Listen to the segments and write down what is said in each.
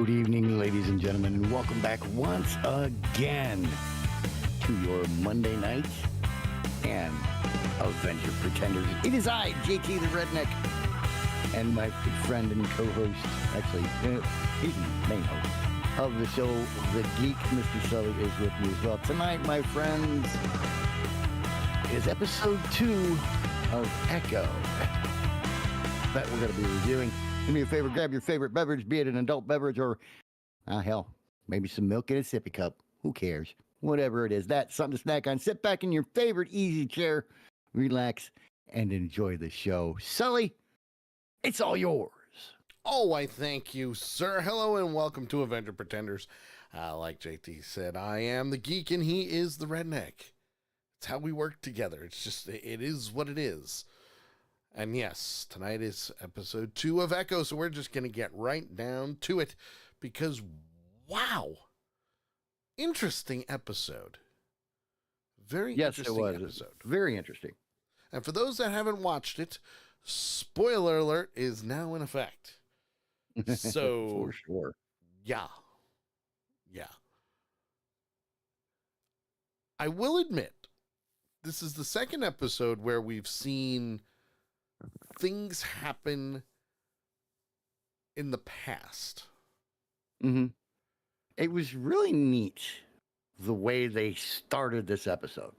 Good evening, ladies and gentlemen, and welcome back once again to your Monday night and Avenger Pretenders. It is I, JT the Redneck, and my good friend and co-host, actually, he's the main host of the show, The Geek, Mr. Sully, is with me as well. Tonight, my friends, is episode 2 of Echo that we're going to be reviewing. Do me a favor, grab your favorite beverage, be it an adult beverage or, hell, maybe some milk in a sippy cup. Who cares? Whatever it is, that's something to snack on. Sit back in your favorite easy chair, relax, and enjoy the show. Sully, it's all yours. Oh, I thank you, sir. Hello and welcome to Avenger Pretenders. Like JT said, I am the geek and he is the redneck. It's how we work together. It's just, it is what it is. And yes, tonight is episode 2 of Echo, so we're just going to get right down to it because, wow, interesting episode. Very interesting episode. Very interesting. And for those that haven't watched it, spoiler alert is now in effect. So, for sure. Yeah. I will admit, this is the second episode where we've seen things happen in the past. Mm-hmm. It was really neat the way they started this episode.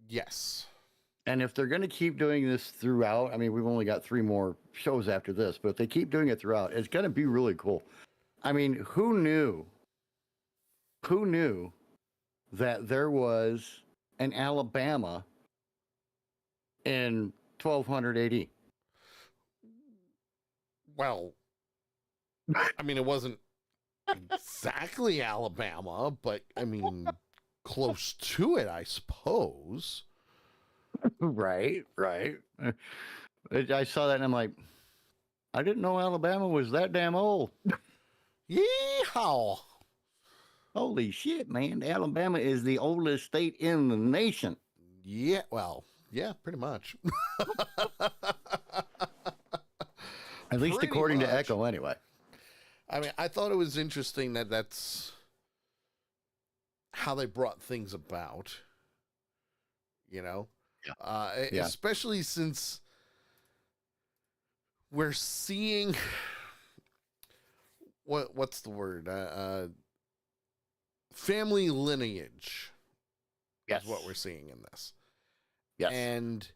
Yes. And if they're going to keep doing this throughout, I mean, we've only got 3 more shows after this, but if they keep doing it throughout, it's going to be really cool. I mean, who knew that there was an Alabama in 1200 AD? Well, I mean, it wasn't exactly Alabama, but I mean, close to it, I suppose. Right. I saw that and I'm like, I didn't know Alabama was that damn old. Yeehaw! Holy shit, man. Alabama is the oldest state in the nation. Yeah, well, yeah, pretty much. At least pretty according much. to Echo, anyway. I mean, I thought it was interesting that that's how they brought things about, you know? Yeah. Especially since we're seeing what's the word? Family lineage. Yes. Is what we're seeing in this. Yes. And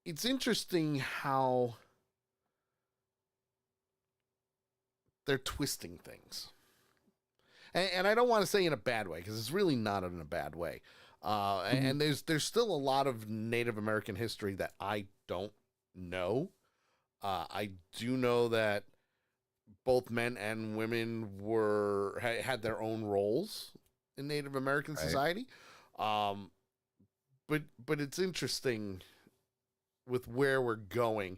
it's interesting how they're twisting things. And I don't want to say in a bad way, because it's really not in a bad way. And there's still a lot of Native American history that I don't know. I do know that both men and women had their own roles in Native American society. But it's interesting with where we're going,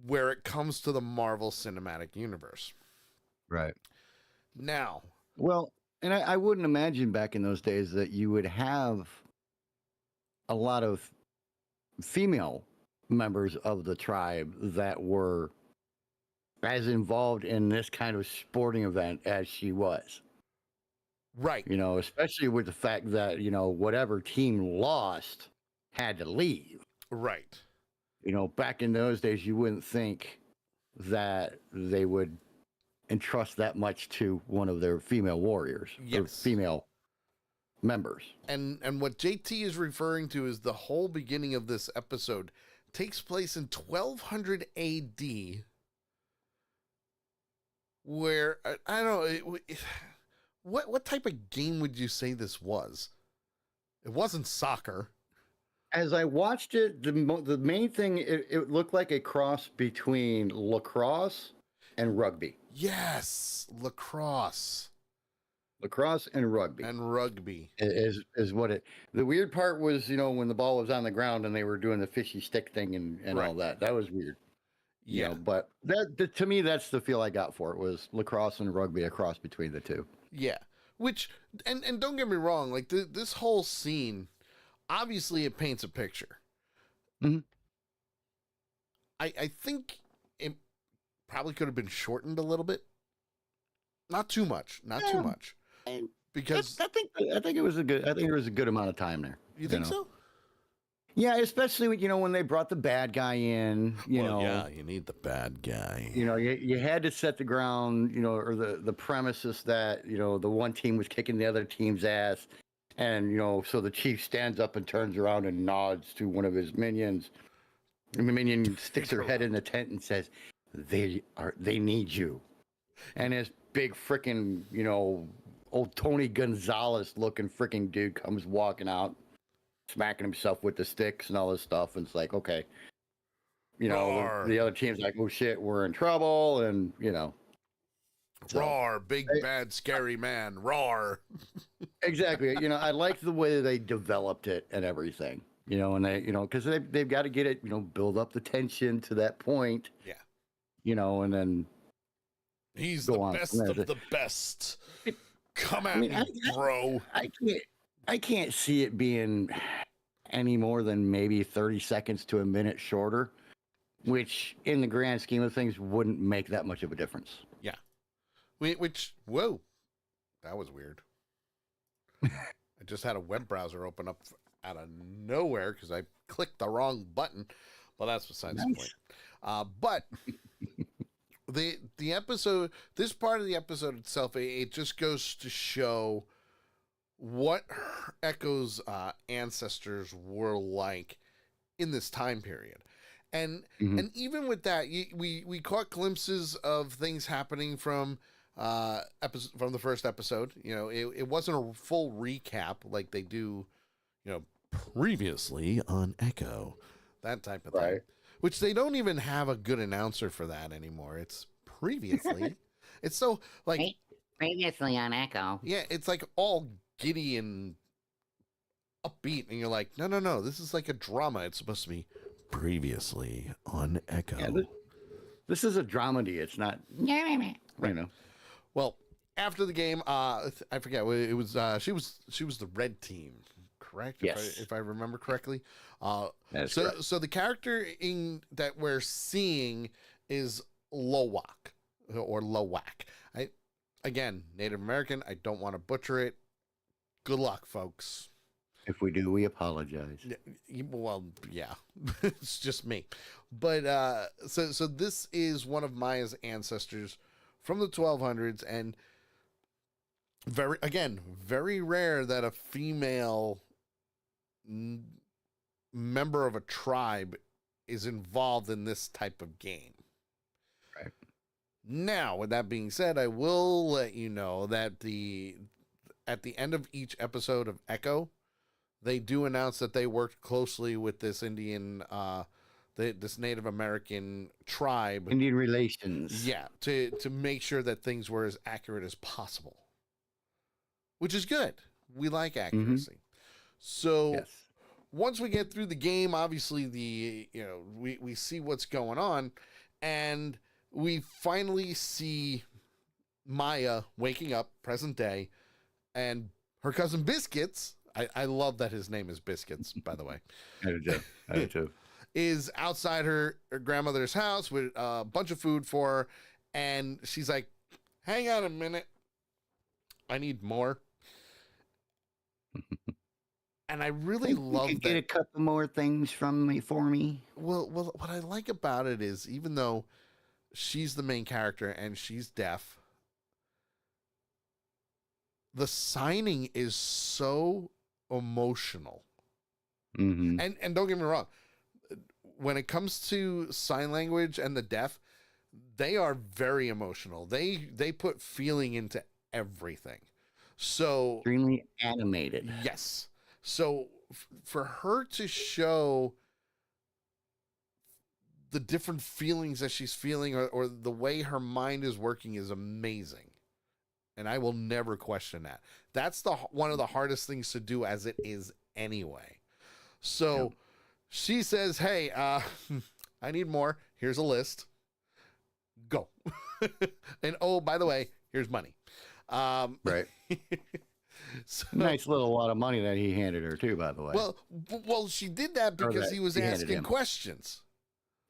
where it comes to the Marvel Cinematic Universe. Right. Now. Well, and I wouldn't imagine back in those days that you would have a lot of female members of the tribe that were as involved in this kind of sporting event as she was. Right. You know, especially with the fact that, you know, whatever team lost had to leave. Right. You know, back in those days, you wouldn't think that they would entrust that much to one of their female warriors or female members. And what JT is referring to is the whole beginning of this episode takes place in 1200 AD, where I don't know what type of game would you say this was? It wasn't soccer. As I watched it, the main thing, it looked like a cross between lacrosse and rugby. Yes, lacrosse and rugby. And rugby is what it. The weird part was, you know, when the ball was on the ground and they were doing the fishy stick thing and all that. That was weird. Yeah, you know, but that to me, that's the feel I got for it, was lacrosse and rugby, a cross between the two. Yeah, which and don't get me wrong, like this whole scene, obviously it paints a picture. Mm-hmm. I think probably could have been shortened a little bit. Not too much. Not too much. Because I think it was a good amount of time there. you think so? Yeah, especially when they brought the bad guy in. Yeah, you need the bad guy. You had to set the ground. Or the premises that the one team was kicking the other team's ass, and so the chief stands up and turns around and nods to one of his minions. And the minion sticks her head in the tent and says, They need you. And this big freaking, old Tony Gonzalez looking freaking dude comes walking out, smacking himself with the sticks and all this stuff. And it's like, okay, the other team's like, oh shit, we're in trouble. And, so, roar, big, bad, scary man, roar. Exactly. I liked the way they developed it and everything, and they, because they've got to get it, build up the tension to that point. Yeah. And then he's the best of the best. Come at me, bro. I can't see it being any more than maybe 30 seconds to a minute shorter, which in the grand scheme of things wouldn't make that much of a difference. Yeah. Whoa, that was weird. I just had a web browser open up out of nowhere because I clicked the wrong button, but that's besides the point. But the episode, this part of the episode itself, it just goes to show what Echo's ancestors were like in this time period. And even with that, we caught glimpses of things happening from the first episode. It wasn't a full recap like they do, previously on Echo, that type of thing. Right. Which they don't even have a good announcer for that anymore. It's previously. It's so like previously on Echo. Yeah, it's like all giddy and upbeat, and you're like, no, this is like a drama. It's supposed to be previously on Echo. Yeah, this is a dramedy. It's not. Well, after the game, I forget. It was she was the red team, correct? Yes. If I remember correctly. Correct. So the character that we're seeing is Lowak or Lowak. Again, Native American. I don't want to butcher it. Good luck, folks. If we do, we apologize. Well, yeah, it's just me. But so this is one of Maya's ancestors from the 1200s, and very rare that a female member of a tribe is involved in this type of game. Right. Now, with that being said, I will let you know that at the end of each episode of Echo, they do announce that they worked closely with this Indian, this Native American tribe. Indian relations. Yeah, to make sure that things were as accurate as possible, which is good. We like accuracy. So Yes. once we get through the game, obviously we see what's going on, and we finally see Maya waking up, present day, and her cousin Biscuits. I love that his name is Biscuits, by the way. I do too. Is outside her grandmother's house with a bunch of food for her, and she's like, hang on a minute, I need more. And I really love that. Get a couple more things from me for me. Well, what I like about it is, even though she's the main character and she's deaf, the signing is so emotional. Mm-hmm. And don't get me wrong, when it comes to sign language and the deaf, they are very emotional. They put feeling into everything. So Extremely animated. yes. So for her to show the different feelings that she's feeling, or the way her mind is working, is amazing. And I will never question that. That's one of the hardest things to do as it is anyway. So she says, hey, I need more. Here's a list. Go. And oh, by the way, here's money. Right. So, Nice little lot of money that he handed her too, by the way. well, she did that because he was asking questions.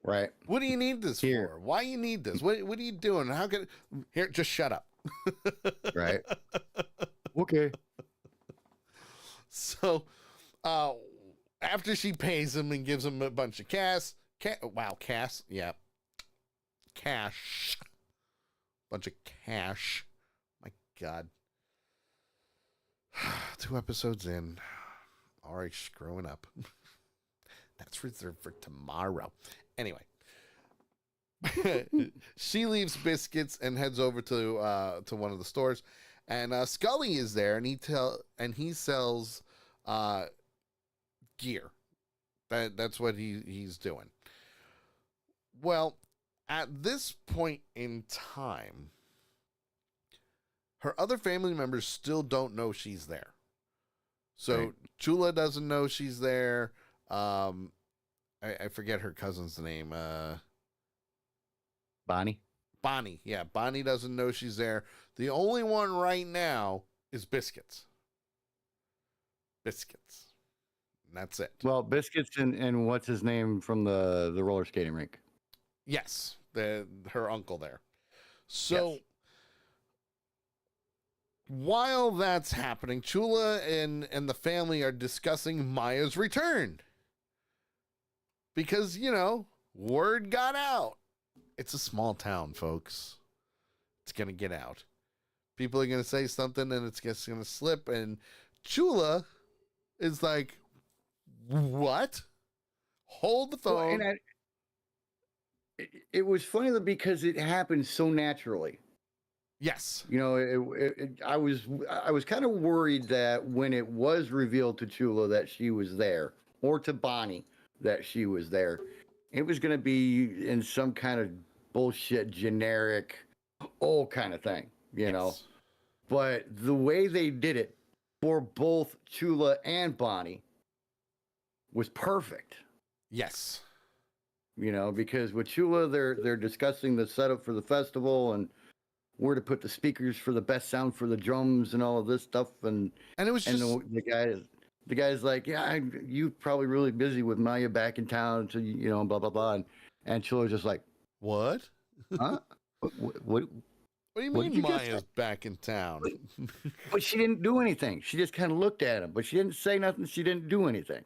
Right. What do you need this Here. for? Why you need this? What are you doing? How can here? Just shut up. Right. Okay. So, after she pays him and gives him a bunch of cash, yeah, cash, bunch of cash. My God, 2 episodes in, already screwing up. That's reserved for tomorrow. Anyway, she leaves Biscuits and heads over to one of the stores, and Scully is there, and he sells gear. That's what he's doing. Well, at this point in time, her other family members still don't know she's there. So Right. Chula doesn't know she's there. I forget her cousin's name. Bonnie. Bonnie. Yeah, Bonnie doesn't know she's there. The only one right now is Biscuits. Biscuits. And that's it. Well, Biscuits and what's his name from the roller skating rink? Yes, her uncle there. So Yes. while that's happening, Chula and the family are discussing Maya's return. Because, word got out. It's a small town, folks. It's going to get out. People are going to say something and it's just going to slip. And Chula is like, what? Hold the phone. Well, and it was funny because it happened so naturally. Yes. I was kind of worried that when it was revealed to Chula that she was there, or to Bonnie that she was there, it was going to be in some kind of bullshit, generic, kind of thing, you know. But the way they did it for both Chula and Bonnie was perfect. Yes. Because with Chula, they're discussing the setup for the festival and where to put the speakers for the best sound for the drums and all of this stuff, and it was just the guy's like, yeah, you probably really busy with Maya back in town, so blah blah blah, and Chula's just like, what? Huh? What do you what mean did you just Maya's say? back in town? But she didn't do anything. She just kind of looked at him, but she didn't say nothing. She didn't do anything.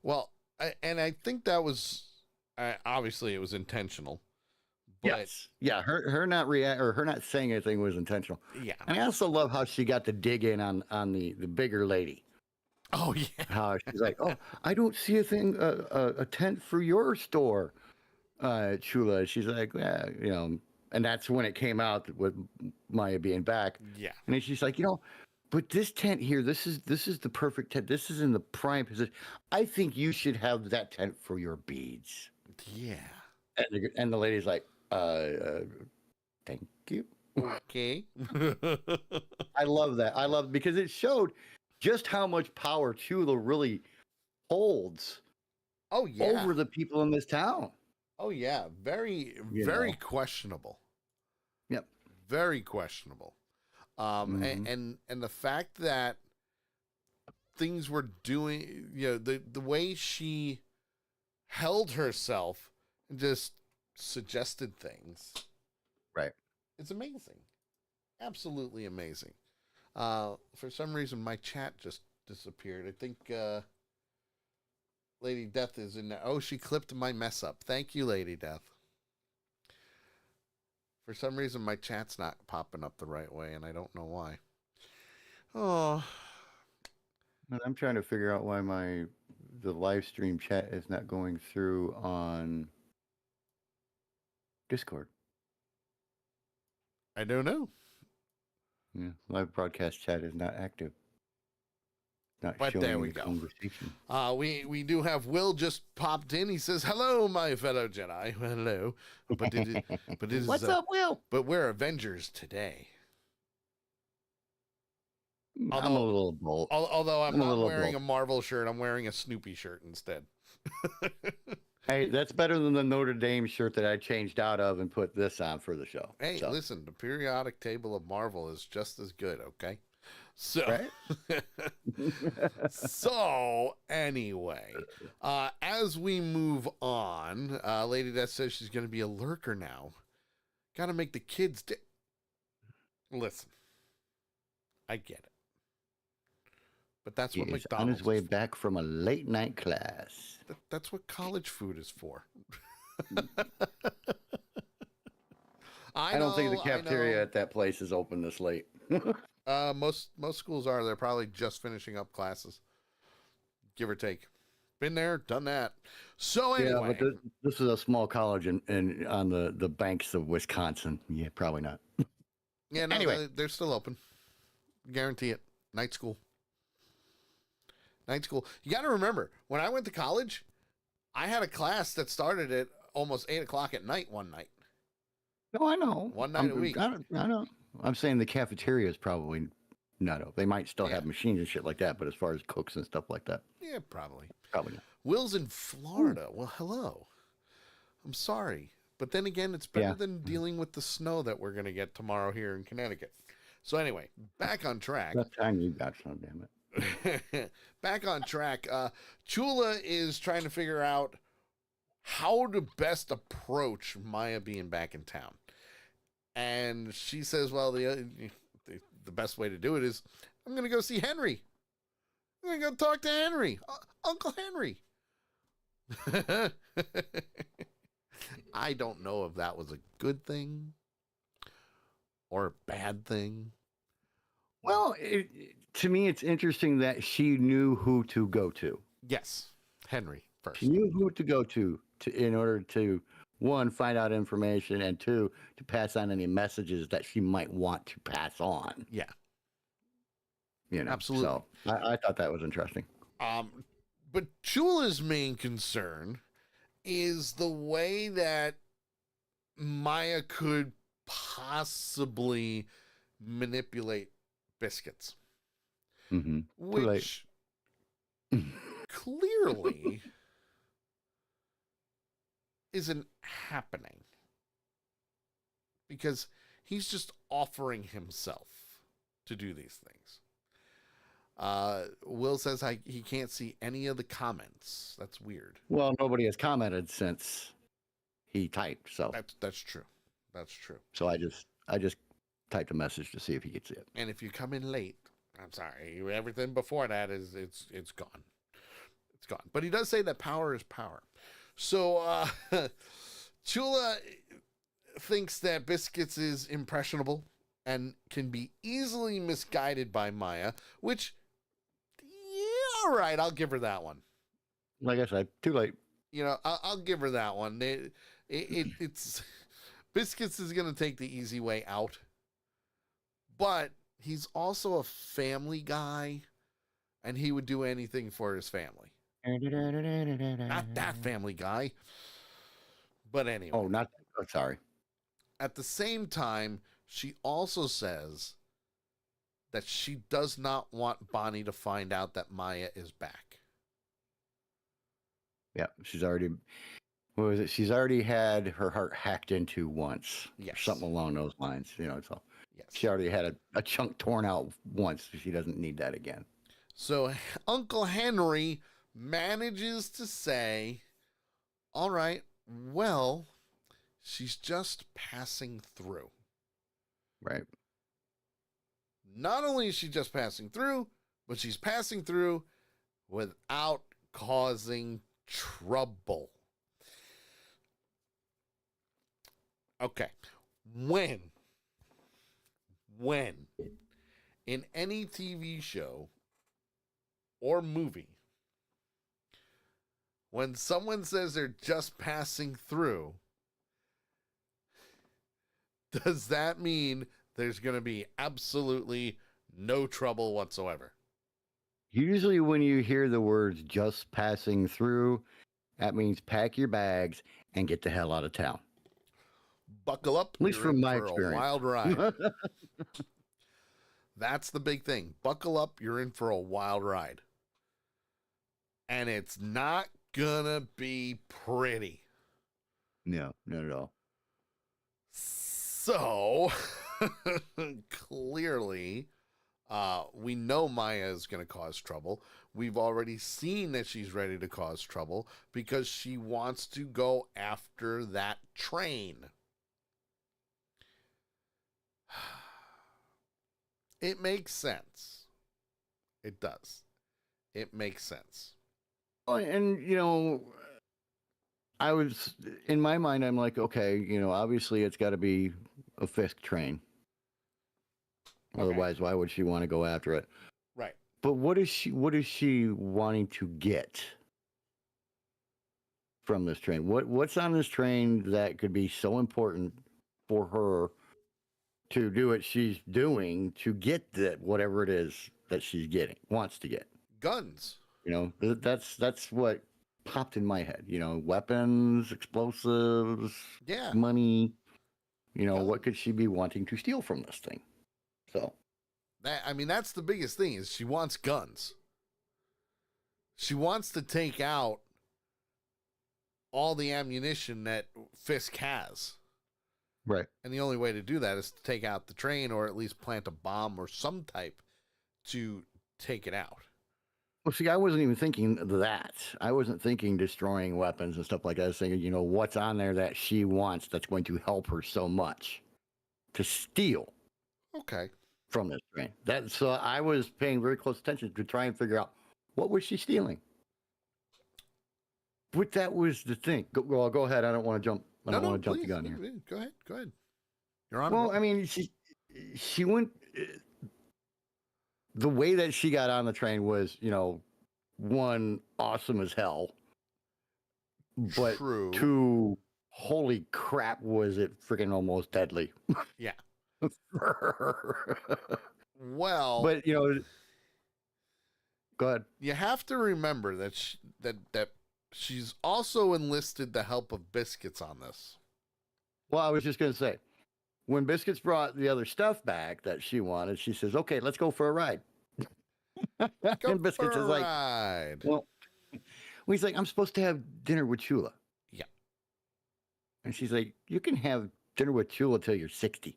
Well, I think that was obviously it was intentional. But Yes. Yeah, her not her not saying anything was intentional. yeah. And I also love how she got to dig in on the bigger lady. Oh yeah. How she's like, oh, I don't see a tent for your store, Chula. She's like, yeah, and that's when it came out with Maya being back. Yeah. And then she's like, but this tent here, this is the perfect tent. This is in the prime position. I think you should have that tent for your beads. Yeah. And the lady's like, thank you. Okay. I love that. I love because it showed just how much power Chula really holds over the people in this town. Oh yeah. Very, very questionable. Yep. Very questionable. And the fact that things were doing, the way she held herself and just suggested things. Right. It's amazing. Absolutely amazing. For some reason, my chat just disappeared. I think Lady Death is in there. Oh, she clipped my mess up. Thank you, Lady Death. For some reason, my chat's not popping up the right way, and I don't know why. Oh. And I'm trying to figure out why the live stream chat is not going through on Discord. I don't know. Yeah, live broadcast chat is not active. Not But showing there we any go. conversation. We do have Will just popped in. He says, "Hello, my fellow Jedi." Hello. But it is What's up, Will? But we're Avengers today. I'm a little bold. Although I'm not wearing bold. a Marvel shirt, I'm wearing a Snoopy shirt instead. Hey, that's better than the Notre Dame shirt that I changed out of and put this on for the show. Hey, So, listen, the periodic table of Marvel is just as good, okay? So, Right? so anyway, as we move on, Lady Death says she's going to be a lurker now. Got to make the kids. Listen, I get it, but that's He what is on McDonald's his way is for. back from a late night class. That's what college food is for. I don't think the I cafeteria know. at that place is open this late. Most schools are. They're probably just finishing up classes, give or take. Been there, done that. So Yeah, anyway, but this is a small college in on the banks of Wisconsin. Yeah, probably not. yeah, no, Anyway. they're still open. Guarantee it. Night school. Night school. You got to remember, when I went to college, I had a class that started at almost 8 o'clock at night one night. No, I know. One night a week. I know. I'm saying the cafeteria is probably not open. They might still have machines and shit like that, but as far as cooks and stuff like that, Yeah, probably. probably not. Will's in Florida. Well, hello. I'm sorry. But then again, it's better Yeah. than dealing with the snow that we're going to get tomorrow here in Connecticut. So anyway, back on track. That time you got some, damn it. Back on track. Chula is trying to figure out how to best approach Maya being back in town. And she says, well, the best way to do it is I'm going to go see Henry. I'm going to go talk to Henry. Uncle Henry. I don't know if that was a good thing or a bad thing. Well, to me, it's interesting that she knew who to go to. Yes, Henry first. She knew who to go to in order to, one, find out information, and two, to pass on any messages that she might want to pass on. Yeah. You know, Absolutely. So I thought that was interesting. But Chula's main concern is the way that Maya could possibly manipulate Biscuits. Mm-hmm. Which clearly isn't happening. Because he's just offering himself to do these things. Will says he can't see any of the comments. That's weird. Well, nobody has commented since he typed, so That's true. That's true. so I just typed a message to see if he could see it. And if you come in late, I'm sorry. Everything before that is it's gone. It's gone. But he does say that power is power. So Chula thinks that Biscuits is impressionable and can be easily misguided by Maya, which, yeah, all right, I'll give her that one. Like I said, too late. You know, I'll give her that one. It's Biscuits is going to take the easy way out, but he's also a family guy, and he would do anything for his family. Not that family guy, but anyway. Oh, not. Oh, sorry. At the same time, she also says that she does not want Bonnie to find out that Maya is back. Yeah, she's already. What was it? She's already had her heart hacked into once. Yes. Something along those lines. You know, so Yes. she already had a chunk torn out once. So she doesn't need that again. So Uncle Henry manages to say, all right, well, she's just passing through. Right. Not only is she just passing through, but she's passing through without causing trouble. Okay. When in any TV show or movie, when someone says they're just passing through, does that mean there's going to be absolutely no trouble whatsoever? Usually, when you hear the words "just passing through," that means pack your bags and get the hell out of town. Buckle up. At least you're from in my for experience. a wild ride. That's the big thing. Buckle up. You're in for a wild ride. And it's not gonna be pretty. No, not at all. So, clearly, We know Maya is going to cause trouble. We've already seen that she's ready to cause trouble because she wants to go after that train. It makes sense. It does. It makes sense. And, I was, in my mind, I'm like, okay, obviously it's got to be a Fisk train. Okay. Otherwise, why would she want to go after it? Right. But what is she wanting to get from this train? What's on this train that could be so important for her to do what she's doing to get that whatever it is that she's wants to get? Guns. That's what popped in my head. Weapons, explosives, Yeah. money. Guns. What could she be wanting to steal from this thing? So, that's the biggest thing is she wants guns. She wants to take out all the ammunition that Fisk has. right. And the only way to do that is to take out the train or at least plant a bomb or some type to take it out. Well, see, I wasn't even thinking that. I wasn't thinking destroying weapons and stuff like that. I was thinking, what's on there that she wants that's going to help her so much to steal. Okay. From this train. So I was paying very close attention to try and figure out what was she stealing. But that was the thing. Go ahead. I don't want to jump. I don't want to jump the gun here. Go ahead. You're on. Well, she went. The way that she got on the train was, one, awesome as hell. But True. two, holy crap, was it freaking almost deadly. Yeah. Well, but go ahead. You have to remember that that she's also enlisted the help of Biscuits on this. Well, I was just going to say, when Biscuits brought the other stuff back that she wanted, she says, "Okay, let's go for a ride." And Biscuits is like, ride. Well, he's like, "I'm supposed to have dinner with Chula." Yeah. And she's like, "You can have dinner with Chula till you're 60.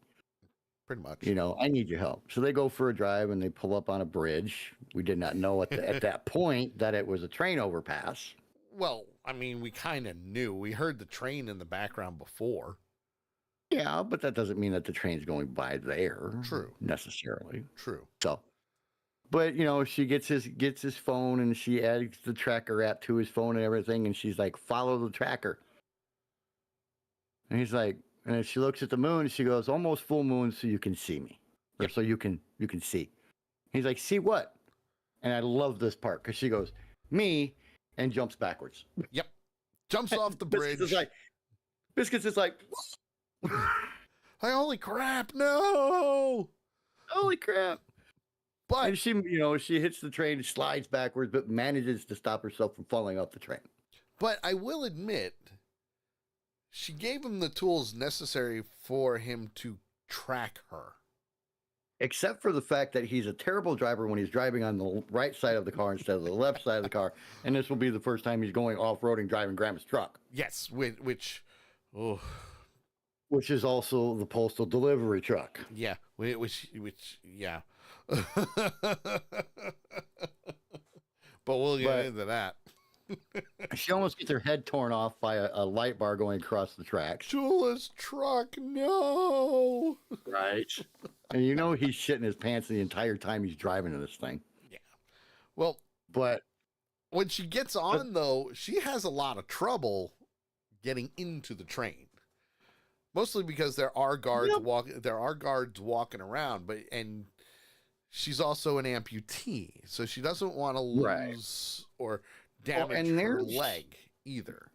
Pretty much. I need your help." So they go for a drive and they pull up on a bridge. We did not know at that point that it was a train overpass. Well, we kind of knew. We heard the train in the background before. Yeah, but that doesn't mean that the train's going by there. True. Necessarily. True. So, but she gets his phone and she adds the tracker app to his phone and everything, and she's like, "Follow the tracker." And he's like, and then she looks at the moon and she goes, "Almost full moon, so you can see me." Or Yep. so you can see. He's like, "See what?" And I love this part because she goes, "Me," and jumps backwards. Yep. Jumps off the bridge. Biscuits is like, holy crap, no! holy crap. But And she hits the train, slides backwards, but manages to stop herself from falling off the train. But I will admit, she gave him the tools necessary for him to track her. Except for the fact that he's a terrible driver when he's driving on the right side of the car instead of the left side of the car. And this will be the first time he's going off-roading driving Grandma's truck. Yes, which is also the postal delivery truck. Yeah, which yeah. But we'll get into that. She almost gets her head torn off by a light bar going across the tracks. Chula's truck, no. Right. And he's shitting his pants the entire time he's driving in this thing. Yeah. Well, but when she gets on, though, she has a lot of trouble getting into the train. Mostly because there are guards walking around, and she's also an amputee, so she doesn't want to lose or damage her leg either.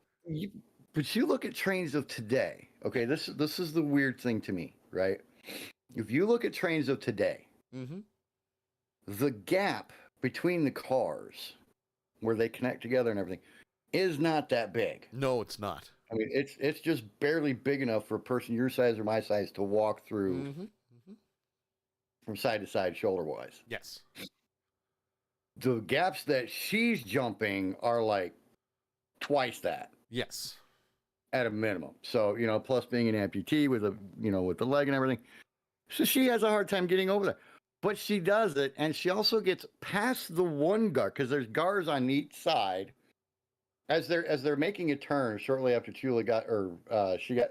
But you look at trains of today. Okay, this is the weird thing to me, right? If you look at trains of today, the gap between the cars where they connect together and everything is not that big. No, it's not. It's just barely big enough for a person your size or my size to walk through from side to side, shoulder wise. Yes. The gaps that she's jumping are like twice that. Yes. At a minimum. So, plus being an amputee with with the leg and everything. So she has a hard time getting over there. But she does it, and she also gets past the one guard because there's guards on each side. As they're making a turn shortly after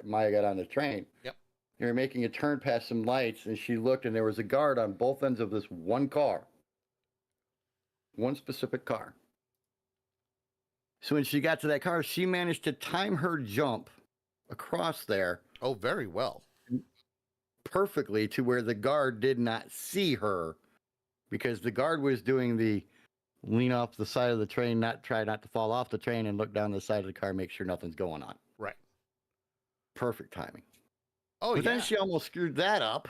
Maya got on the train. Yep. They're making a turn past some lights, and she looked, and there was a guard on both ends of this one car, one specific car. So when she got to that car, she managed to time her jump across there. Oh, very well. Perfectly to where the guard did not see her, because the guard was doing the lean off the side of the train, try not to fall off the train, and look down the side of the car, make sure nothing's going on. Right. Perfect timing. Oh, but yeah. then she almost screwed that up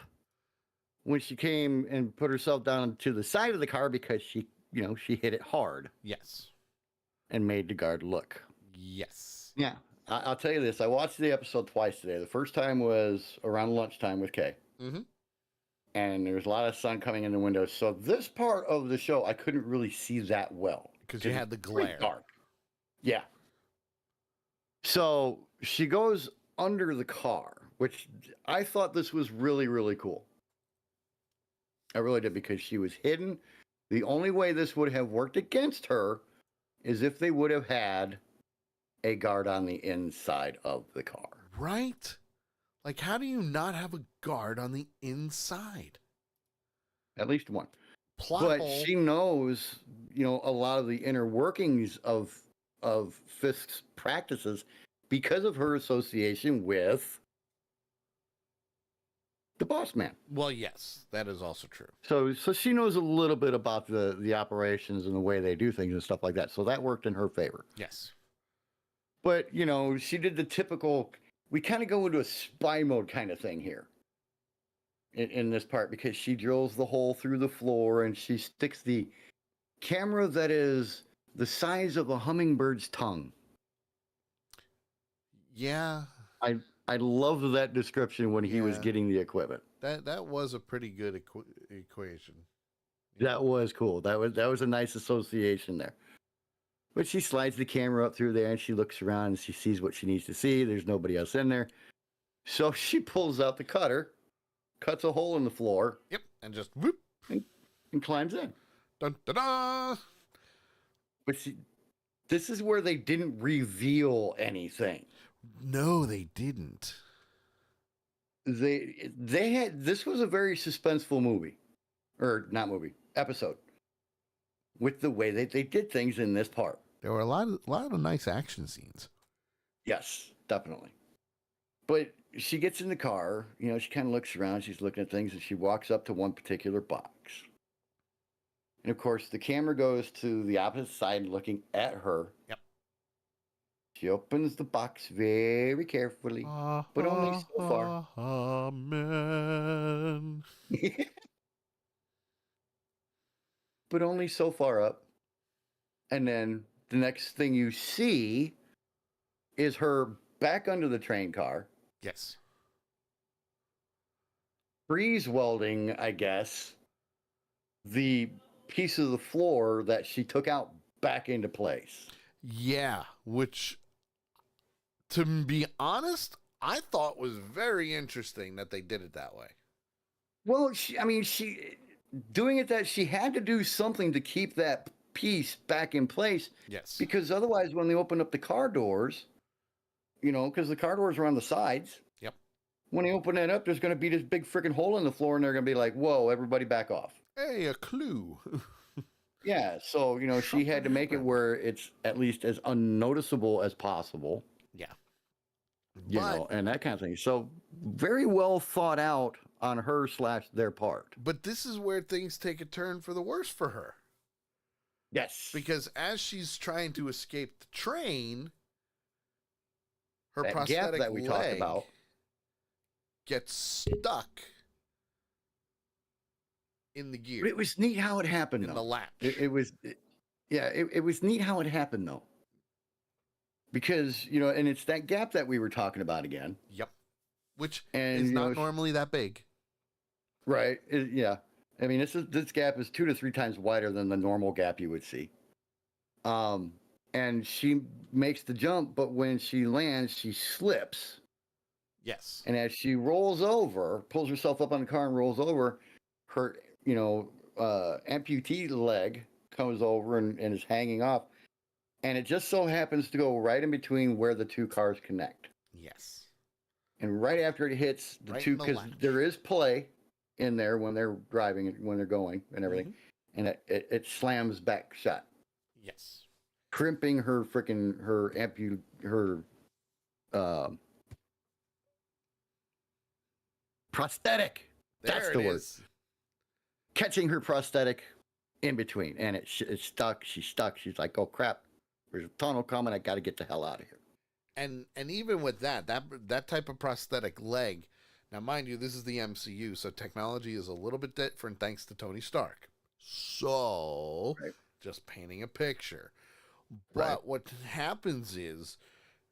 when she came and put herself down to the side of the car because she hit it hard. Yes. And made the guard look. Yes. Yeah. I'll tell you this. I watched the episode twice today. The first time was around lunchtime with Kay. Mm-hmm. And there was a lot of sun coming in the window. So this part of the show, I couldn't really see that well. Because you had the glare. Dark. Yeah. So she goes under the car, which I thought this was really, really cool. I really did, because she was hidden. The only way this would have worked against her is if they would have had a guard on the inside of the car. Right? Like, how do you not have a guard on the inside? At least one. Plot but hole. She knows, a lot of the inner workings of Fisk's practices because of her association with the boss man. Well, yes, that is also true. So she knows a little bit about the operations and the way they do things and stuff like that. So that worked in her favor. Yes. But, she did the typical, we kind of go into a spy mode kind of thing here in this part, because she drills the hole through the floor and she sticks the camera that is the size of a hummingbird's tongue. Yeah. I loved that description when he was getting the equipment. That was a pretty good equation. That was cool. That was a nice association there. But she slides the camera up through there and she looks around and she sees what she needs to see. There's nobody else in there. So she pulls out the cutter, cuts a hole in the floor. Yep. And just whoop. And climbs in. Dun, da, da. But this is where they didn't reveal anything. No, they didn't. They had, this was a very suspenseful movie. Or not movie, episode. With the way that they did things in this part. There were a lot of nice action scenes. Yes, definitely. But she gets in the car, she kind of looks around, she's looking at things, and she walks up to one particular box. And of course, the camera goes to the opposite side looking at her. Yep. She opens the box very carefully, but only so far. Amen. But only so far up. And then the next thing you see is her back under the train car. Yes. Freeze welding, I guess, the piece of the floor that she took out back into place. Yeah, which, to be honest, I thought was very interesting that they did it that way. Well, she doing it that she had to do something to keep that piece back in place. Yes. Because otherwise, when they open up the car doors, because the car doors are on the sides. Yep. When they open that up, there's going to be this big freaking hole in the floor, and they're going to be like, "Whoa, everybody, back off!" Hey, a clue. Yeah. So she had to make it where it's at least as unnoticeable as possible. Yeah. And that kind of thing. So very well thought out on her / their part. But this is where things take a turn for the worse for her. Yes. Because as she's trying to escape the train, her that prosthetic gap that we leg talked about gets stuck in the gear. But it was neat how it happened, in though. the latch. It was neat how it happened, though. Because, and it's that gap that we were talking about again. Yep. Which And, is not normally that big. Right. Yeah. I mean, this gap is 2 to 3 times wider than the normal gap you would see. And she makes the jump, but when she lands, she slips. Yes. And as she rolls over, pulls herself up on the car and rolls over, amputee leg comes over and is hanging off. And it just so happens to go right in between where the two cars connect. Yes. And right after it hits the Right two, in the because latch. there is play in there when they're driving, when they're going and everything. Mm-hmm. And it slams back shut, Yes. crimping her prosthetic. That's There the it word. is. Catching her prosthetic in between, and it's stuck. She's stuck. She's like, "Oh crap! There's a tunnel coming. I got to get the hell out of here." And even with that type of prosthetic leg, now mind you, this is the MCU, so technology is a little bit different thanks to Tony Stark. So, Right. just painting a picture. But Right. what happens is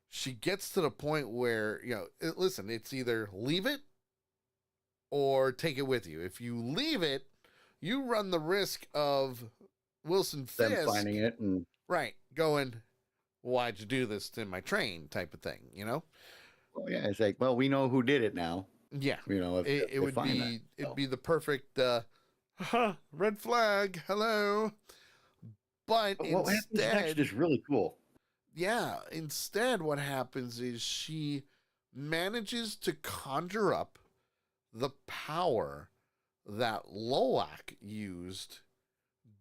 she gets to the point where, listen, it's either leave it or take it with you. If you leave it, you run the risk of Wilson Them Fisk, finding it and right, going, why'd you do this to my train type of thing, well, yeah, it's like, well, we know who did it now. Yeah. If It they would find be that, so. it'd be the perfect red flag, hello. But But what happens next instead, is really cool. instead what happens is she manages to conjure up the power that Loak used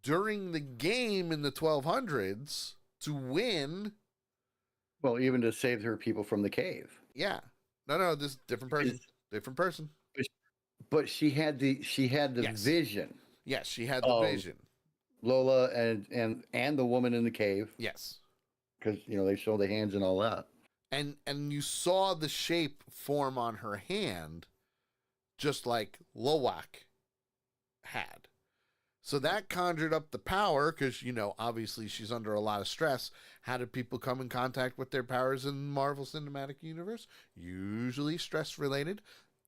during the game in the 1200s to win. Well, even to save her people from the cave. Yeah. No, this different person. Different person. But she had the Yes. vision. Yes, she had the vision. Lola and the woman in the cave, Yes. because they show the hands and all that. And you saw the shape form on her hand, just like Loak had. So that conjured up the power because, obviously she's under a lot of stress. How did people come in contact with their powers in the Marvel Cinematic Universe? Usually stress related.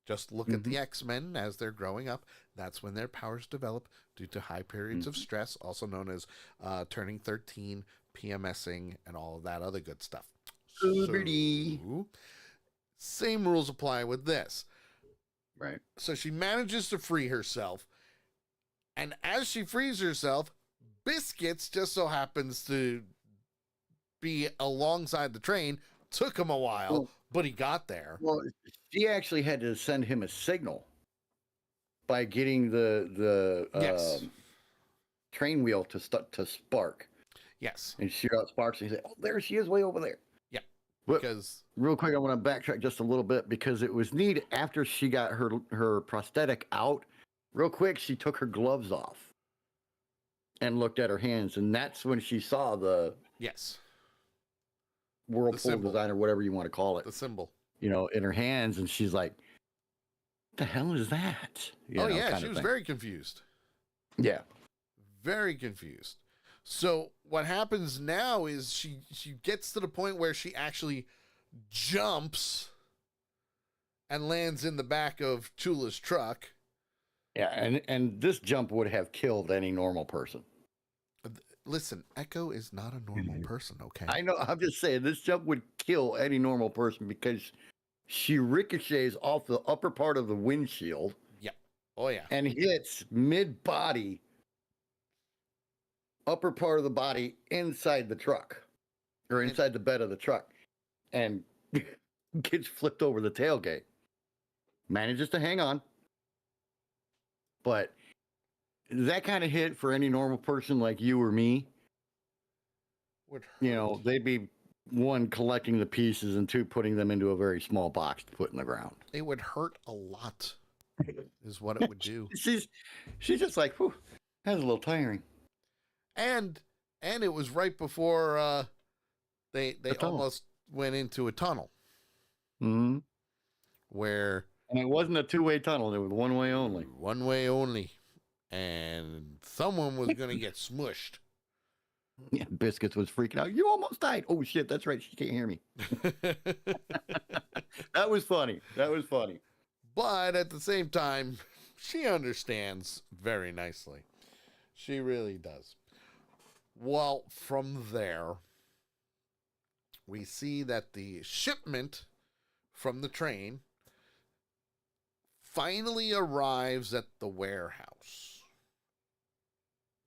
Just look at the X-Men as they're growing up. That's when their powers develop due to high periods of stress, also known as turning 13, PMSing, and all of that other good stuff. Puberty. So, same rules apply with this. Right. So she manages to free herself. And as she frees herself, Biscuits just so happens to be alongside the train. Took him a while, but he got there. Well, she actually had to send him a signal by getting the Yes. train wheel to spark. Yes. And shoot out sparks. And he said, "Oh, there she is, way over there." Yeah. But Because real quick, I want to backtrack just a little bit because it was neat after she got her prosthetic out. Real quick, she took her gloves off and looked at her hands, and that's when she saw the yes, whirlpool symbol. design or whatever you want to call it, the symbol. In her hands, and she's like, "What the hell is that?" She was very confused. Yeah. Very confused. So what happens now is she gets to the point where she actually jumps and lands in the back of Chula's truck. Yeah, and this jump would have killed any normal person. Listen, Echo is not a normal person, okay? I know. I'm just saying this jump would kill any normal person because she ricochets off the upper part of the windshield. Yeah. Oh, yeah. And hits mid-body, upper part of the body inside the truck or inside the bed of the truck and gets flipped over the tailgate. Manages to hang on. But that kind of hit for any normal person like you or me, Would hurt. they'd be one, collecting the pieces, and two, putting them into a very small box to put in the ground. It would hurt a lot, is what it would do. She's just like, whew, that was a little tiring. And it was right before they tunnel. almost went into a tunnel Mm-hmm. where And it wasn't a two-way tunnel; it was one way only. one way only, and someone was gonna get smushed. Yeah, Biscuits was freaking out. You almost died. Oh shit, that's right. She can't hear me. That was funny. But at the same time, she understands very nicely. She really does. Well, from there, we see that the shipment from the train finally arrives at the warehouse.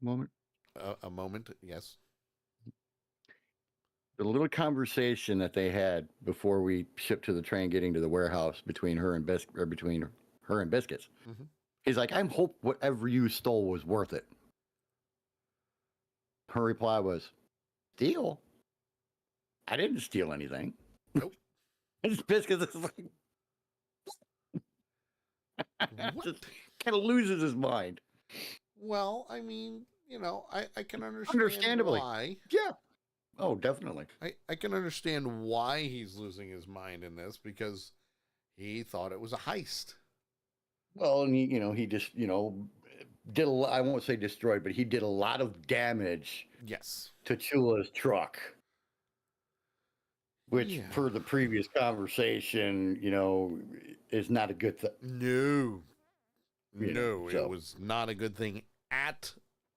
moment? A moment, yes. The little conversation that they had before we shipped to the train, getting to the warehouse between her and between her and Biscuits. Mm-hmm. He's like, "I hope whatever you stole was worth it." Her reply was, "Steal? I didn't steal anything." Nope. And Biscuits is like, just kind of loses his mind. Well, I mean, I can understand Understandably. why. Yeah. Oh, definitely. I can understand why he's losing his mind in this, because he thought it was a heist. Well, and he just, did I won't say destroyed, but he did a lot of damage Yes. to Chula's truck, which, Yeah. per the previous conversation, is not a good thing. No. You know, It was not a good thing at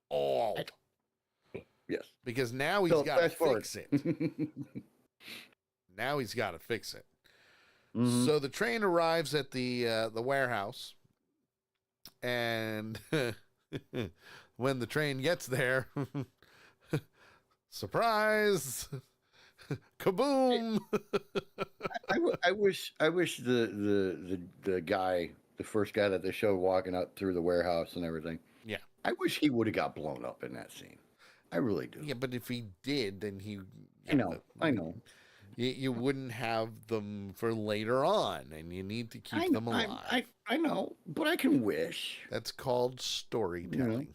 all. Yes. Because now he's got to fix it. Now he's got to fix it. Mhm. So the train arrives at the warehouse, and when the train gets there, surprise, kaboom! I wish the guy, the first guy that they showed walking up through the warehouse and everything. Yeah. I wish he would have got blown up in that scene. I really do. Yeah, but if he did, then he. I know. You wouldn't have them for later on, and you need to keep them alive. I know, but I can wish. That's called storytelling.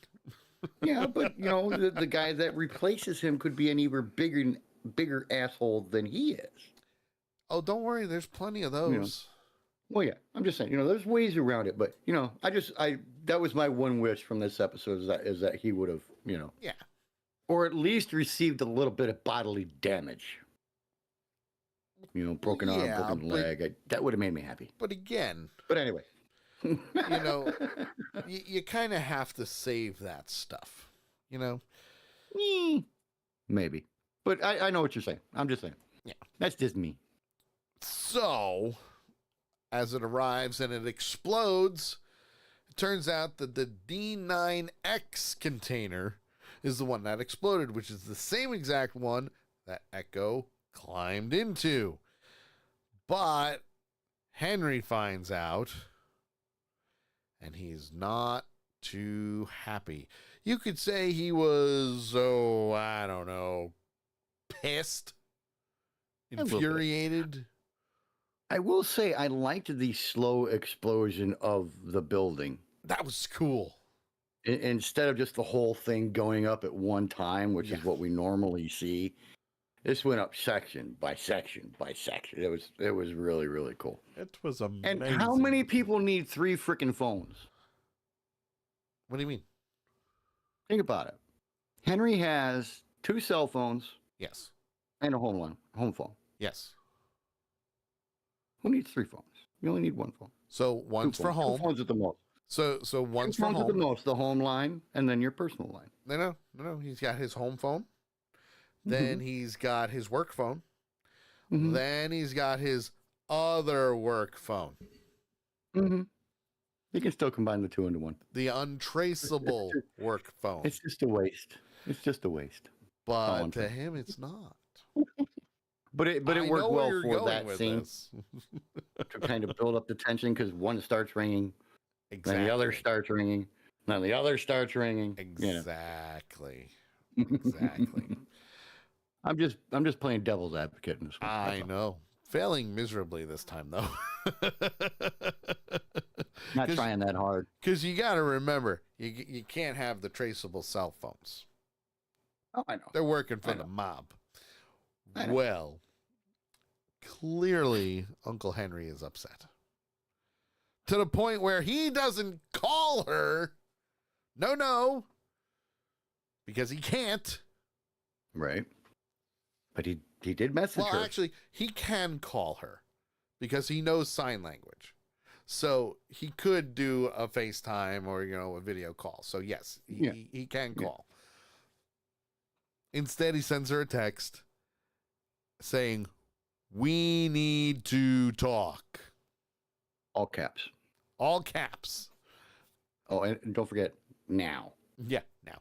Yeah, but the guy that replaces him could be an even bigger asshole than he is. Oh, don't worry. There's plenty of those. Well, yeah, I'm just saying, there's ways around it, but that was my one wish from this episode is that he would have, Yeah. or at least received a little bit of bodily damage. Broken arm, broken leg. That would have made me happy. But again. But anyway. You kind of have to save that stuff, Maybe. But I know what you're saying. I'm just saying. Yeah. That's just me. So, as it arrives and it explodes, it turns out that the D9X container is the one that exploded, which is the same exact one that Echo climbed into. But Henry finds out, and he's not too happy. You could say he was, I don't know, pissed, infuriated. I will say I liked the slow explosion of the building. That was cool. Instead of just the whole thing going up at one time, which is what we normally see, this went up section by section by section. It was really, really cool. It was amazing. And how many people need 3 freaking phones? What do you mean? Think about it. Henry has 2 cell phones. Yes. And a home phone. Yes. Who needs 3 phones? You only need 1 phone. So one's for home. 2 phones at the most. So one's 2 for phones home. at the most. The home line and then your personal line. No. He's got his home phone. Then he's got his work phone. Then he's got his other work phone. You can still combine the 2 into 1. The untraceable work phone. It's just a waste. It's just a waste. But to him, it's not. But it worked well for that scene to to kind of build up the tension because one starts ringing, then the other starts ringing, then the other starts ringing. Exactly. Exactly. I'm just playing devil's advocate in this one. I know. Failing miserably this time, though. Not trying that hard. Because you got to remember, you can't have the traceable cell phones. Oh, I know. They're working for the mob. Well, clearly Uncle Henry is upset. To the point where he doesn't call her. No. Because he can't. Right. But he did message her. Well, actually, he can call her because he knows sign language. So he could do a FaceTime or, a video call. So yes, he can call. Instead, he sends her a text saying, "We need to talk." All caps. All caps. Oh, and don't forget, now. Yeah, now.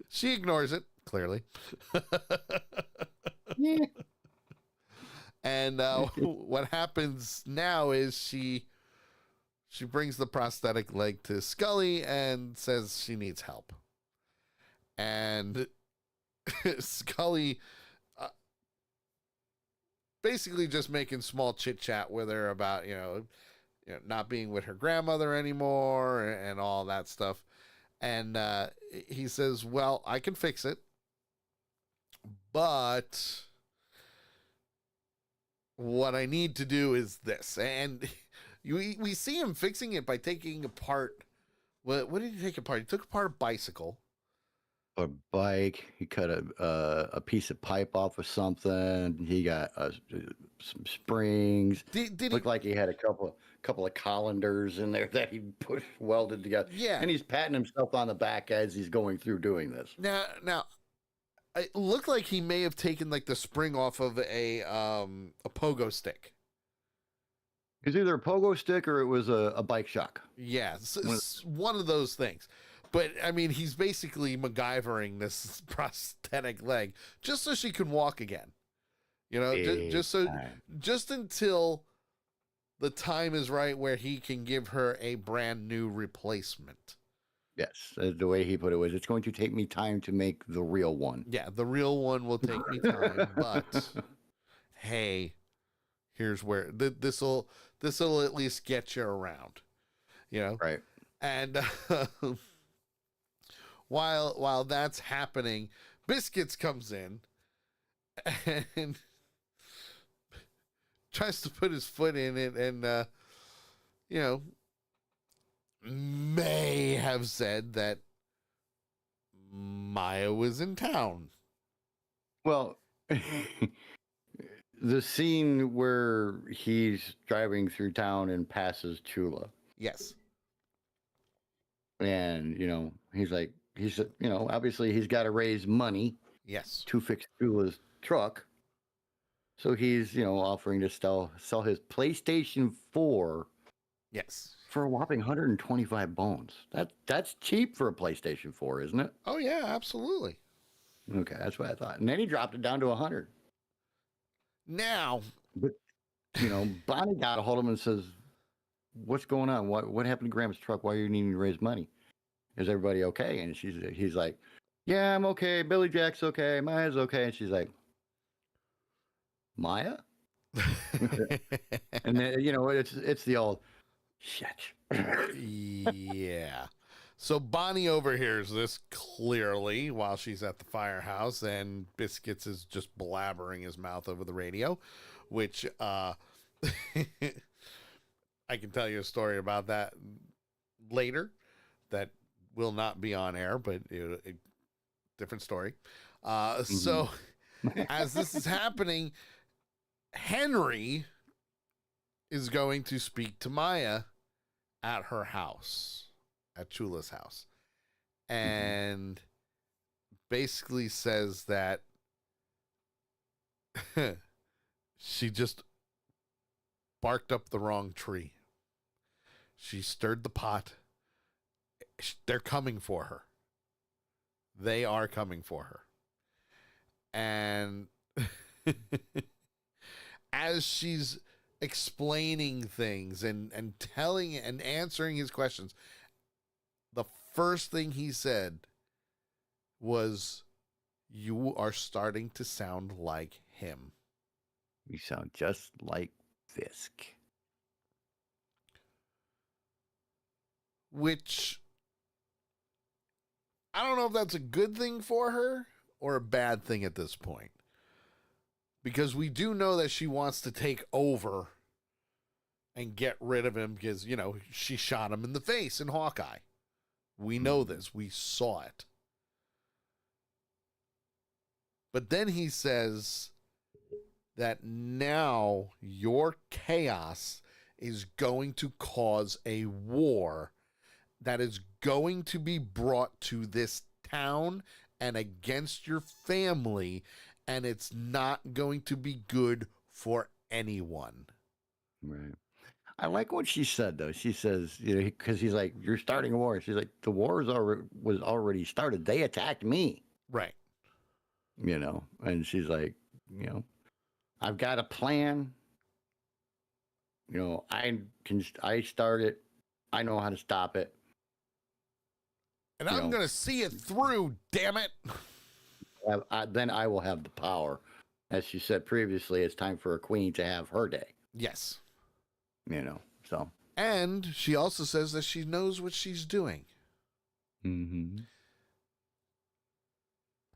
She ignores it, clearly. Yeah. And what happens now is she brings the prosthetic leg to Scully and says she needs help. And Scully basically just making small chit chat with her about, not being with her grandmother anymore and all that stuff. And he says, well, I can fix it, but what I need to do is this. And we see him fixing it by taking apart. What did he take apart? He took apart a bicycle. A bike. He cut a piece of pipe off of something. He got some springs. Did Looked like he had a couple of colanders in there that he welded together. Yeah. And he's patting himself on the back as he's going through doing this. Now, it looked like he may have taken like the spring off of a pogo stick. It was either a pogo stick or it was a bike shock. Yeah, one of those things. But I mean, he's basically MacGyvering this prosthetic leg just so she can walk again. Just until the time is right where he can give her a brand new replacement. Yes, the way he put it was, it's going to take me time to make the real one. Yeah, the real one will take me time, but hey, here's where this will at least get you around, Right. And while that's happening, Biscuits comes in and tries to put his foot in it, and may have said that Maya was in town. Well, the scene where he's driving through town and passes Chula. Yes. And, obviously he's got to raise money. Yes. To fix Chula's truck. So he's, offering to sell his PlayStation 4. Yes. For a whopping 125 bones. That's cheap for a PlayStation 4, isn't it? Oh, yeah, absolutely. Okay, that's what I thought. And then he dropped it down to 100. Now. But, Bonnie got a hold of him and says, what's going on? What happened to Graham's truck? Why are you needing to raise money? Is everybody okay? And he's like, yeah, I'm okay. Billy Jack's okay. Maya's okay. And she's like, Maya? And then, it's the old, shit. Yeah. So Bonnie overhears this clearly while she's at the firehouse, and Biscuits is just blabbering his mouth over the radio, which I can tell you a story about that later that will not be on air, but a different story. So as this is happening, Henry is going to speak to Maya at her house, at Chula's house, and basically says that she just barked up the wrong tree. She stirred the pot. They're coming for her. They are coming for her. And as she's explaining things and telling and answering his questions, the first thing he said was, "You are starting to sound like him." You sound just like Fisk. Which, I don't know if that's a good thing for her or a bad thing at this point. Because we do know that she wants to take over and get rid of him because, she shot him in the face in Hawkeye. We know this. We saw it. But then he says that now your chaos is going to cause a war that is going to be brought to this town and against your family, and it's not going to be good for anyone. Right. I like what she said though. She says, you know, because he's like, "You're starting a war." She's like, "The war was already started. They attacked me." Right. You know, and she's like, you know, "I've got a plan. You know, I start it. I know how to stop it. And You I'm know, going to see it through, damn it. then I will have the power." As she said previously, it's time for a queen to have her day. Yes. You know, so. And she also says that she knows what she's doing. Mm-hmm.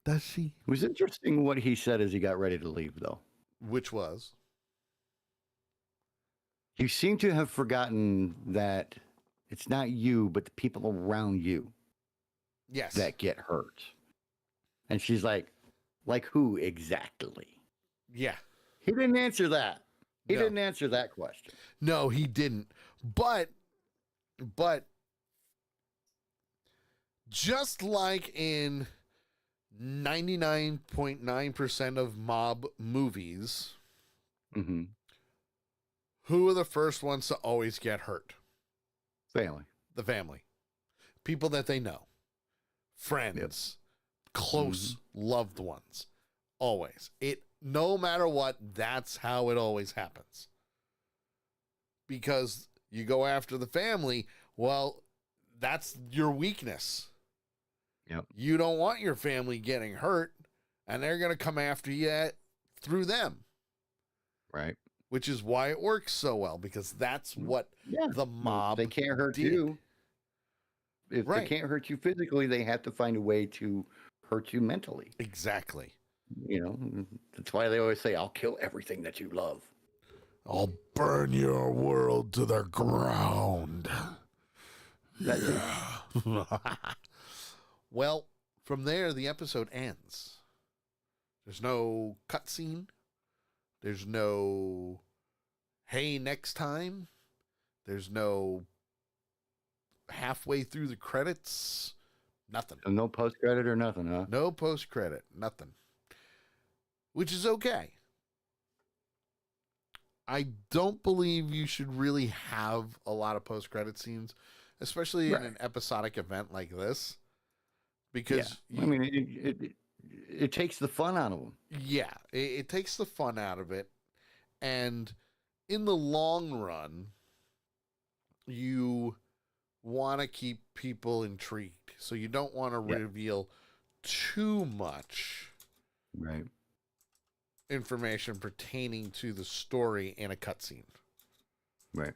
Does she? It was interesting what he said as he got ready to leave, though. Which was? You seem to have forgotten that it's not you, but the people around you Yes. that get hurt. And she's like who exactly? Yeah. He didn't answer that. He No. didn't answer that question. No, he didn't. But just like in 99.9% of mob movies, Mm-hmm. who are the first ones to always get hurt? Family. The family. People that they know. Friends. Close loved ones. Always. No matter what, that's how it always happens. Because you go after the family, well, that's your weakness. Yep. You don't want your family getting hurt, and they're going to come after you through them. Right. Which is why it works so well, because that's what the mob They can't hurt did. you. If Right. they can't hurt you physically, they have to find a way to hurt you mentally. Exactly. You know, that's why they always say, "I'll kill everything that you love." I'll burn your world to the ground. That's it. Well, from there, the episode ends. There's no cutscene. There's no, hey, next time. There's no halfway through the credits. Nothing. So no post credit or nothing, huh? No post credit. Nothing. Which is okay. I don't believe you should really have a lot of post credit scenes, especially in an episodic event like this. Because I mean, it takes the fun out of them. Yeah, it takes the fun out of it. And in the long run, you want to keep people intrigued. So you don't want to reveal too much information pertaining to the story in a cutscene. Right.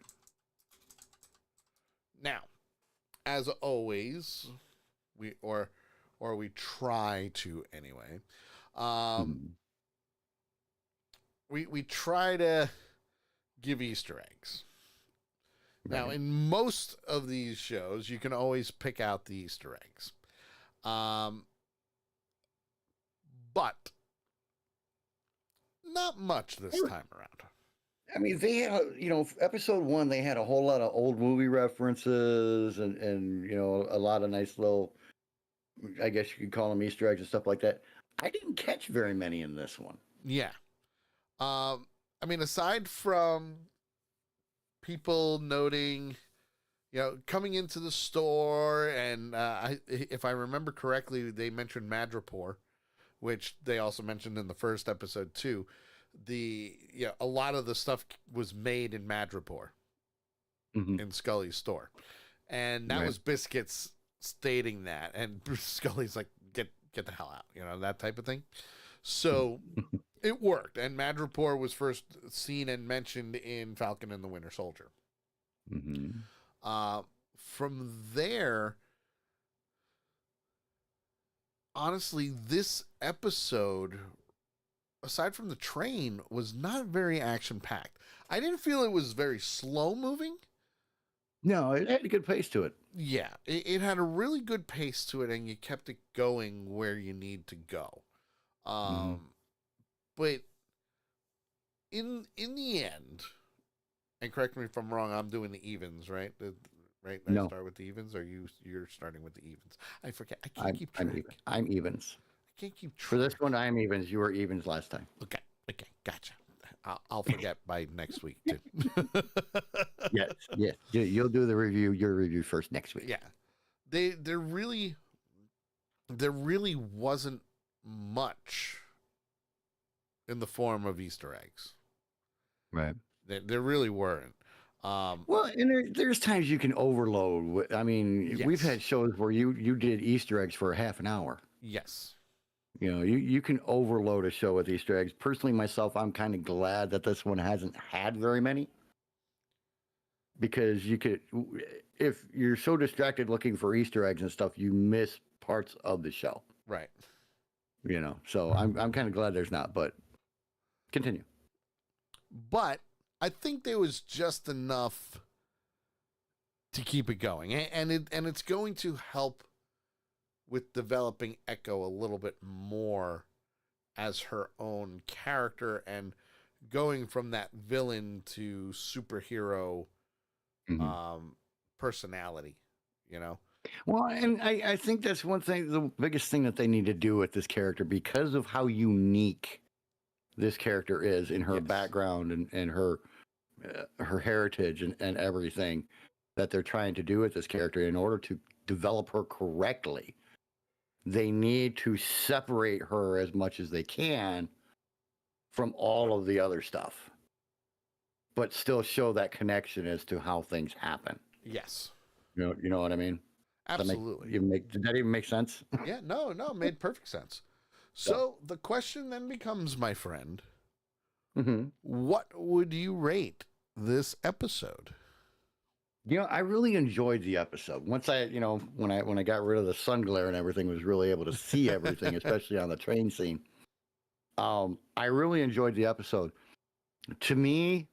Now, as always, we try to anyway. We try to give Easter eggs. Right. Now, in most of these shows, you can always pick out the Easter eggs. But not much this time around. I mean, they had, episode 1, they had a whole lot of old movie references and a lot of nice little, I guess you could call them Easter eggs and stuff like that. I didn't catch very many in this one. Yeah. I mean, aside from people noting, coming into the store, and if I remember correctly, they mentioned Madripoor, which they also mentioned in the first episode too. A lot of the stuff was made in Madripoor, in Scully's store, and that was Biscuits stating that, and Scully's like, get the hell out, that type of thing. So it worked, and Madripoor was first seen and mentioned in Falcon and the Winter Soldier. From there, honestly, this episode, aside from the train, was not very action-packed. I didn't feel it was very slow-moving. No, it had a good pace to it. Yeah, it had a really good pace to it, and you kept it going where you need to go. But in the end, and correct me if I'm wrong, I'm doing the evens, right? Right? I No. start with the evens, or you're starting with the evens? I forget. I can't keep track. I'm evens. I can't keep track. For this one, I'm evens. You were evens last time. Okay, gotcha. I'll forget by next week too. Yes, yes. You'll do the review, your review first next week. Yeah, there really wasn't much in the form of Easter eggs. Right. There really weren't. Well, and there's times you can overload. I mean, we've Yes. had shows where you did Easter eggs for half an hour. Yes. You know, you can overload a show with Easter eggs. Personally, myself, I'm kind of glad that this one hasn't had very many. Because you could, if you're so distracted looking for Easter eggs and stuff, you miss parts of the show. Right. You know, so I'm kind of glad there's not. But continue. But I think there was just enough to keep it going, and it's going to help with developing Echo a little bit more as her own character and going from that villain to superhero personality, you know? Well, and I think that's one thing, the biggest thing that they need to do with this character, because of how unique this character is in her Yes. background and her heritage and everything that they're trying to do with this character. In order to develop her correctly, they need to separate her as much as they can from all of the other stuff, but still show that connection as to how things happen. Yes. You know what I mean? Absolutely. Did that even make sense? Yeah, no, it made perfect sense. So the question then becomes, my friend, what would you rate this episode? You know, I really enjoyed the episode. Once when I got rid of the sun glare and everything, was really able to see everything, especially on the train scene. I really enjoyed the episode. To me,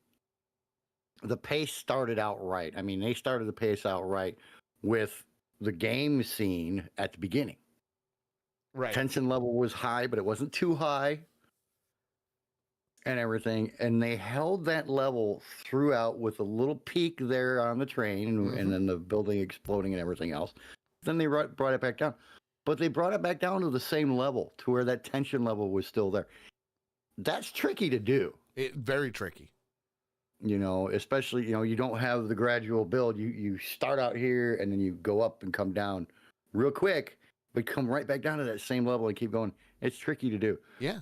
the pace started out right. I mean, they started the pace out right with the game scene at the beginning. Right. Tension level was high, but it wasn't too high and everything. And they held that level throughout with a little peak there on the train and then the building exploding and everything else. Then they brought it back down. But they brought it back down to the same level, to where that tension level was still there. That's tricky to do. Very tricky. You know, especially, you don't have the gradual build. You start out here and then you go up and come down real quick, but come right back down to that same level and keep going. It's tricky to do. Yeah.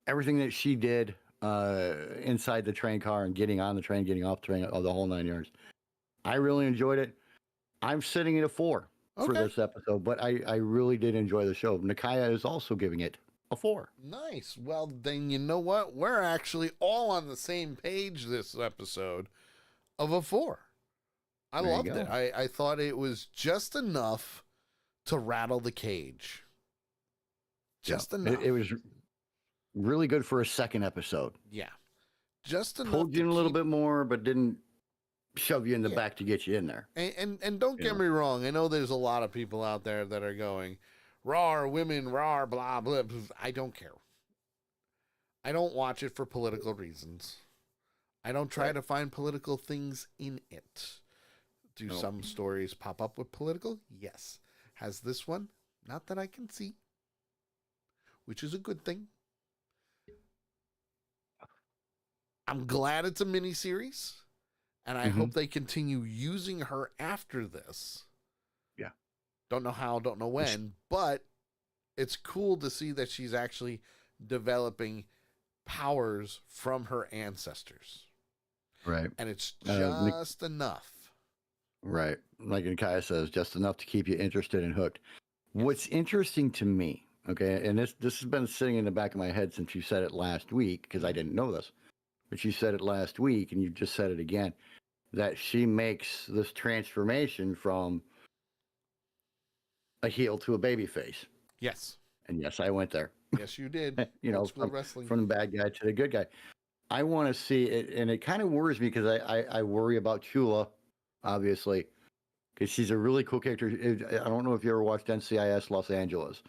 Everything that she did inside the train car and getting on the train, getting off the train, the whole 9 yards. I really enjoyed it. I'm sitting at a 4 for this episode, but I really did enjoy the show. Nakaya is also giving it a 4. Nice. Well, then you know what? We're actually all on the same page this episode of a 4. I loved it. I thought it was just enough to rattle the cage. Just enough. It was really good for a second episode. Yeah. Just enough. Pulled you in a little bit more, but didn't shove you in the back to get you in there. And don't get me wrong. I know there's a lot of people out there that are going, raw women, raw, blah, blah, blah. I don't care. I don't watch it for political reasons. I don't try to find political things in it. Do some stories pop up with political? Yes. Has this one? Not that I can see. Which is a good thing. I'm glad it's a miniseries. And I hope they continue using her after this. Yeah. Don't know how, don't know when, but it's cool to see that she's actually developing powers from her ancestors. Right. And it's just enough. Right. Like Nakaya says, just enough to keep you interested and hooked. What's interesting to me, okay, and this has been sitting in the back of my head since you said it last week, because I didn't know this, but you said it last week and you just said it again, that she makes this transformation from a heel to a baby face. Yes. And yes, I went there. Yes, you did. From the bad guy to the good guy. I want to see it, and it kind of worries me because I worry about Chula, obviously, because she's a really cool character. I don't know if you ever watched NCIS Los Angeles.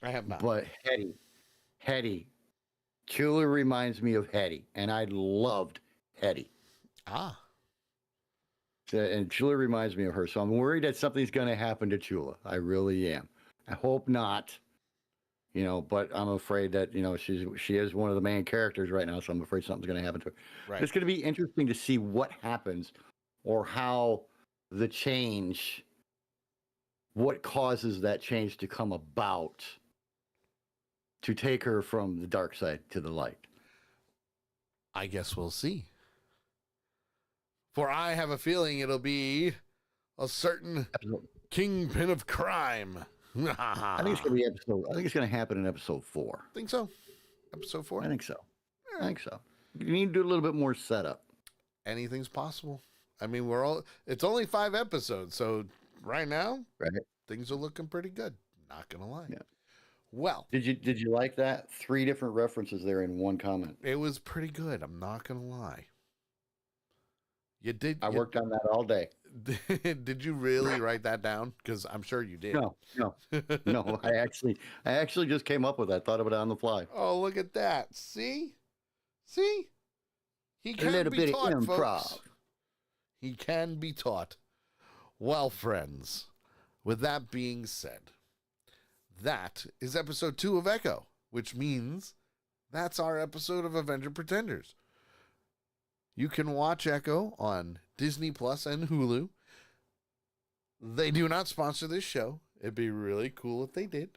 I have not. But Hetty, Chula reminds me of Hetty, and I loved Hetty. Ah. And Chula reminds me of her, so I'm worried that something's going to happen to Chula. I really am. I hope not. you know, but I'm afraid that, you know, she is one of the main characters right now, so I'm afraid something's going to happen to her. Right. It's going to be interesting to see what happens or how the change, what causes that change to come about to take her from the dark side to the light. I guess we'll see. For I have a feeling it'll be a certain kingpin of crime. I think it's going to be episode. I think it's going to happen in episode 4. Think so? Episode 4? I think so. I think so. You need to do a little bit more setup. Anything's possible. I mean, it's only 5 episodes, so right now, things are looking pretty good. Not gonna lie. Yeah. Well, did you like that? 3 different references there in one comment. It was pretty good. I'm not gonna lie. You did. I worked on that all day. Did you really write that down? Because I'm sure you did. No. I actually just came up with that. Thought of it on the fly. Oh, look at that! See, he can a little be bit taught, of improv. folks. He can be taught. Well, friends, with that being said, that is episode 2 of Echo, which means that's our episode of Avenger Pretenders. You can watch Echo on Disney Plus and Hulu. They do not sponsor this show. It'd be really cool if they did.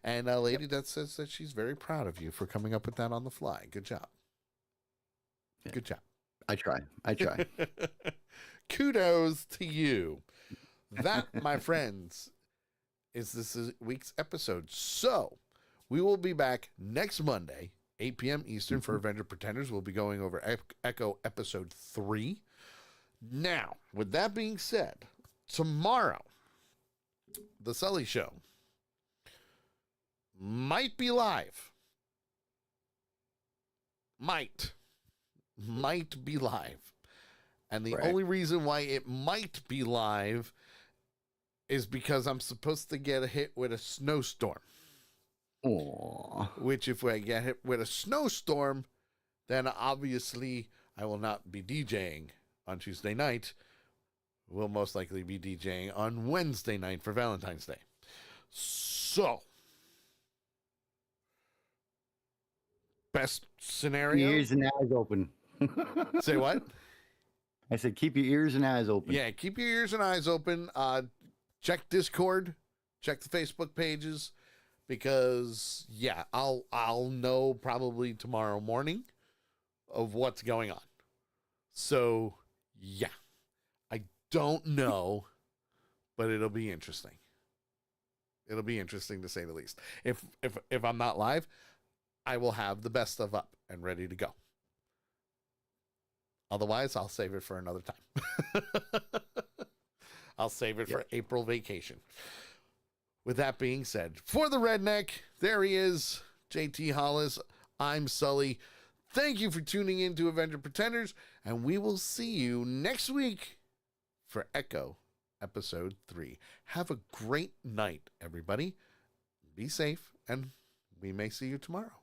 And a lady that says that she's very proud of you for coming up with that on the fly. Good job. Yeah. Good job. I try. Kudos to you. That, my friends, is this week's episode. So we will be back next Monday, 8 p.m. Eastern, for Avenger Pretenders. We'll be going over Echo episode 3. Now, with that being said, tomorrow, The Sully Show might be live. Might be live. And the only reason why it might be live is because I'm supposed to get hit with a snowstorm. Aww. Which, if I get hit with a snowstorm, then obviously I will not be DJing on Tuesday night. We'll most likely be DJing on Wednesday night for Valentine's Day. So, best scenario. Ears and eyes open. Say what? I said, keep your ears and eyes open. Yeah, keep your ears and eyes open. Check Discord, check the Facebook pages, because I'll know probably tomorrow morning of what's going on. So yeah, I don't know, but it'll be interesting. It'll be interesting to say the least. If I'm not live, I will have the best of up and ready to go. Otherwise, I'll save it for another time. I'll save it for April vacation. With that being said, for the redneck, there he is, JT Hollis. I'm Sully. Thank you for tuning in to Avenger Pretenders, and we will see you next week for Echo episode 3. Have a great night, everybody. Be safe, and we may see you tomorrow.